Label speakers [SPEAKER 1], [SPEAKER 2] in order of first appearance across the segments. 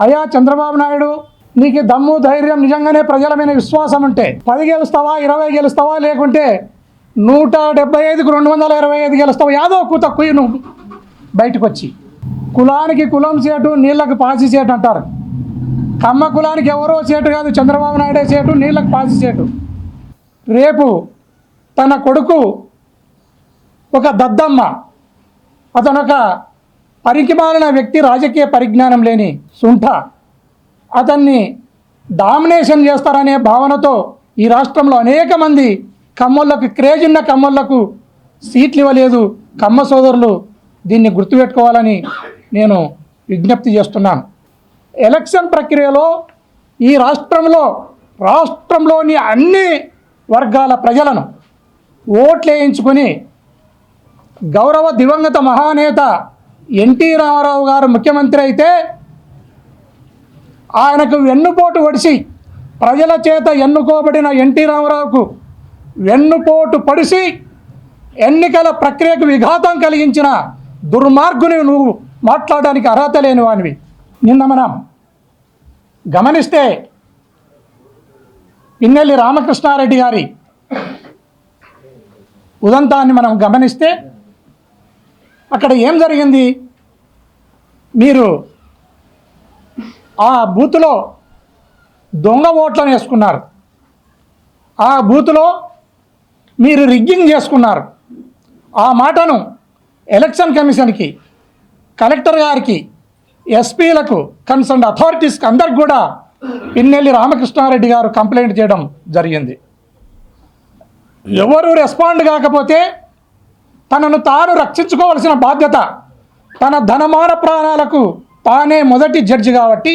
[SPEAKER 1] అయ్యా చంద్రబాబు నాయుడు, నీకు దమ్ము ధైర్యం నిజంగానే ప్రజల మీద విశ్వాసం ఉంటే 10 గెలుస్తావా, 20 గెలుస్తావా, లేకుంటే 175కు 225 గెలుస్తావా, యాదో కూత కుయ్యి నువ్వు బయటకు వచ్చి. కులానికి కులం సేటు, నీళ్ళకు పాసి సేటు అంటారు. కమ్మ కులానికి ఎవరో సేటు కాదు, చంద్రబాబు నాయుడే సేటు, నీళ్ళకు పాసి సేటు. రేపు తన కొడుకు ఒక దద్దమ్మ, అతను ఒక పరికిమాలిన వ్యక్తి, రాజకీయ పరిజ్ఞానం లేని సుంఠ, అతన్ని డామినేషన్ చేస్తారనే భావనతో ఈ రాష్ట్రంలో అనేక మంది కమ్మోళ్లకు, క్రేజ్ ఉన్న కమ్మోళ్లకు సీట్లు ఇవ్వలేదు. కమ్మ సోదరులు దీన్ని గుర్తుపెట్టుకోవాలని నేను విజ్ఞప్తి చేస్తున్నాను. ఎలక్షన్ ప్రక్రియలో ఈ రాష్ట్రంలోని అన్ని వర్గాల ప్రజలను ఓట్లు వేయించుకొని గౌరవ దివంగత మహానేత ఎన్టీ రామారావు గారు ముఖ్యమంత్రి అయితే ఆయనకు వెన్నుపోటు ఒడిసి, ప్రజల చేత ఎన్నుకోబడిన ఎన్టీ రామారావుకు వెన్నుపోటు పొడిసి ఎన్నికల ప్రక్రియకు విఘాతం కలిగించిన దుర్మార్గుని నువ్వు మాట్లాడడానికి అర్హత లేని వానివి. నిన్న మనం గమనిస్తే పిన్నెల్లి రామకృష్ణారెడ్డి గారి ఉదంతాన్ని మనం గమనిస్తే అక్కడ ఏం జరిగింది? మీరు ఆ బూతులో దొంగ ఓట్లను వేసుకున్నారు, ఆ బూతులో మీరు రిగ్గింగ్ చేసుకున్నారు. ఆ మాటను ఎలక్షన్ కమిషన్కి, కలెక్టర్ గారికి, ఎస్పీలకు, కన్సర్న్ అథారిటీస్కి అందరికి కూడా పిన్నెల్లి రామకృష్ణారెడ్డి గారు కంప్లైంట్ చేయడం జరిగింది. ఎవరు రెస్పాండ్ కాకపోతే తనను తాను రక్షించుకోవాల్సిన బాధ్యత, తన ధనమాన ప్రాణాలకు తానే మొదటి జడ్జి కాబట్టి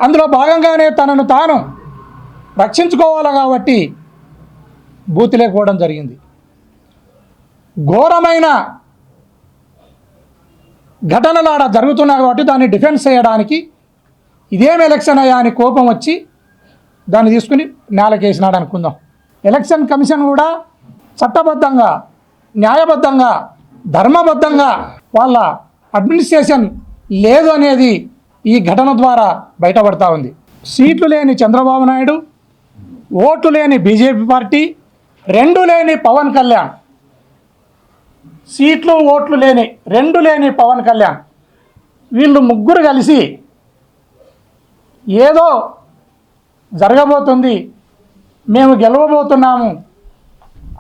[SPEAKER 1] అందులో భాగంగానే తనను తాను రక్షించుకోవాలి కాబట్టి బూతులేకపోవడం జరిగింది. ఘోరమైన ఘటనలు ఆడ జరుగుతున్నాయి కాబట్టి దాన్ని డిఫెన్స్ చేయడానికి ఇదేం ఎలక్షన్ అయ్యా అని కోపం వచ్చి దాన్ని తీసుకుని నేలకేసినాడు అనుకుందాం. ఎలక్షన్ కమిషన్ కూడా చట్టబద్ధంగా, న్యాయబద్ధంగా, ధర్మబద్ధంగా వాళ్ళ అడ్మినిస్ట్రేషన్ లేదు అనేది ఈ ఘటన ద్వారా బయటపడతా ఉంది. సీట్లు లేని చంద్రబాబు నాయుడు, ఓట్లు లేని బీజేపీ పార్టీ, రెండు లేని పవన్ కళ్యాణ్, సీట్లు ఓట్లు లేని రెండు లేని పవన్ కళ్యాణ్, వీళ్ళు ముగ్గురు కలిసి ఏదో జరగబోతుంది, మేము గెలవబోతున్నాము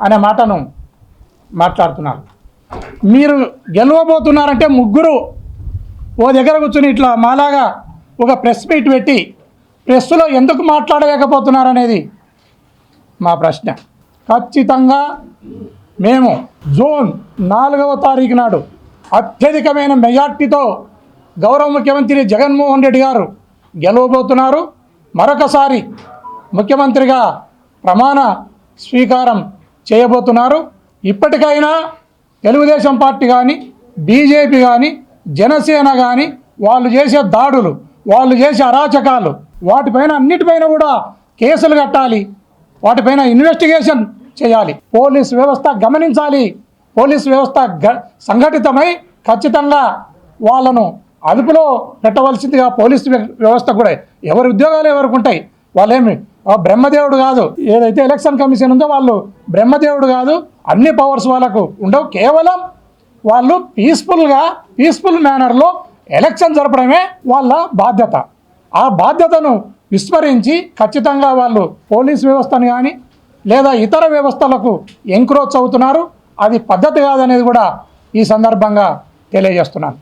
[SPEAKER 1] అనే మాటను మాట్లాడుతున్నారు. మీరు గెలవబోతున్నారంటే ముగ్గురు ఓ దగ్గర కూర్చుని ఇట్లా మాలాగా ఒక ప్రెస్ మీట్ పెట్టి ప్రెస్లో ఎందుకు మాట్లాడలేకపోతున్నారనేది మా ప్రశ్న. ఖచ్చితంగా మేము జూన్ 4వ తారీఖు నాడు అత్యధికమైన మెజార్టీతో గౌరవ ముఖ్యమంత్రి జగన్మోహన్ రెడ్డి గారు గెలవబోతున్నారు. మరొకసారి ముఖ్యమంత్రిగా ప్రమాణ స్వీకారం చేయబోతున్నారు. ఇప్పటికైనా తెలుగుదేశం పార్టీ కానీ, బీజేపీ కానీ, జనసేన కానీ వాళ్ళు చేసే దాడులు, వాళ్ళు చేసే అరాచకాలు, వాటిపైన అన్నిటిపైన కూడా కేసులు కట్టాలి, వాటిపైన ఇన్వెస్టిగేషన్ చేయాలి. పోలీస్ వ్యవస్థ గమనించాలి. పోలీస్ వ్యవస్థ సంఘటితమై ఖచ్చితంగా వాళ్ళను అదుపులో పెట్టవలసిందిగా పోలీస్ వ్యవస్థ కూడా, ఎవరి ఉద్యోగాలు ఎవరికి ఉంటాయి, వాళ్ళేమి బ్రహ్మదేవుడు కాదు. ఏదైతే ఎలక్షన్ కమిషన్ ఉందో వాళ్ళు బ్రహ్మదేవుడు కాదు, అన్ని పవర్స్ వాళ్ళకు ఉండవు. కేవలం వాళ్ళు పీస్ఫుల్ మేనర్లో ఎలక్షన్ జరపడమే వాళ్ళ బాధ్యత. ఆ బాధ్యతను విస్మరించి ఖచ్చితంగా వాళ్ళు పోలీస్ వ్యవస్థను కానీ లేదా ఇతర వ్యవస్థలకు ఎంక్రోచ్ అవుతున్నారు. అది పద్ధతి కాదనేది కూడా ఈ సందర్భంగా తెలియజేస్తున్నాను.